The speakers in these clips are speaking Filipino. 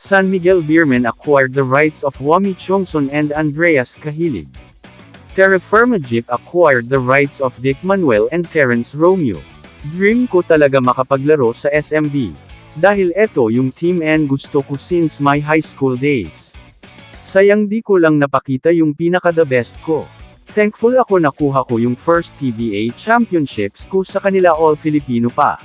San Miguel Beermen acquired the rights of Wami Chongson and Andreas Cahilig. Terra Firma Jeep acquired the rights of Dick Manuel and Terence Romeo. Dream ko talaga makapaglaro sa SMB. Dahil eto yung team and gusto ko since my high school days. Sayang di ko lang napakita yung pinaka-the best ko. Thankful ako nakuha ko yung first PBA championships ko sa kanila all-Filipino pa.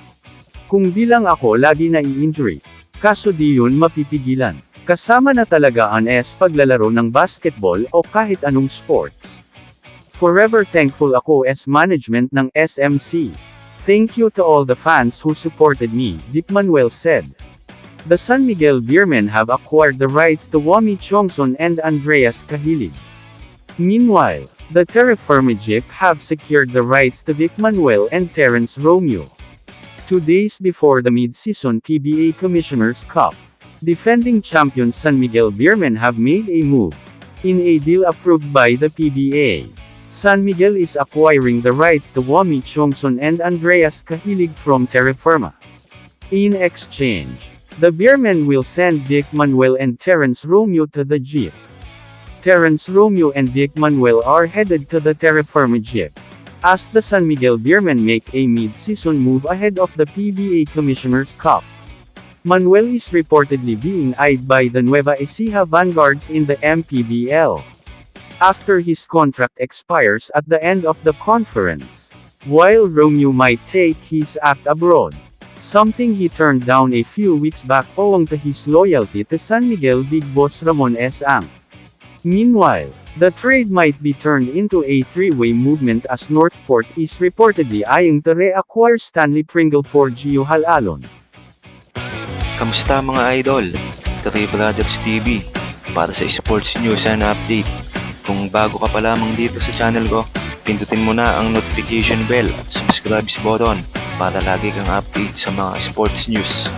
Kung bilang ako lagi nai-injury. Kaso di yun mapipigilan. Kasama na talaga ang paglalaro ng basketball o kahit anong sports. Forever thankful ako as management ng SMC. Thank you to all the fans who supported me, Dick Manuel said. The San Miguel Beermen have acquired the rights to Wami Chongson and Andreas Cahilig. Meanwhile, the Terra Firma Jeep have secured the rights to Dick Manuel and Terence Romeo. 2 days before the mid-season PBA Commissioner's Cup, defending champions San Miguel Beermen have made a move. In a deal approved by the PBA, San Miguel is acquiring the rights to Wami Chongson and Andreas Cahilig from Terra Firma. In exchange, the Beermen will send Dick Manuel and Terence Romeo to the Jeep. Terence Romeo and Dick Manuel are headed to the Terra Firma Jeep, as the San Miguel Beermen make a mid-season move ahead of the PBA Commissioner's Cup. Manuel is reportedly being eyed by the Nueva Ecija Vanguards in the MPBL. After his contract expires at the end of the conference. While Romeo might take his act abroad. Something he turned down a few weeks back owing to his loyalty to San Miguel Big Boss Ramon S. Ang. Meanwhile, the trade might be turned into a three-way movement as Northport is reportedly eyeing to reacquire Stanley Pringle for Gio Halalon. Kamusta mga idol? Three Brothers TV para sa sports news and update. Kung bago ka pa lamang dito sa channel ko, pindutin mo na ang notification bell at subscribe button para lagi kang update sa mga sports news.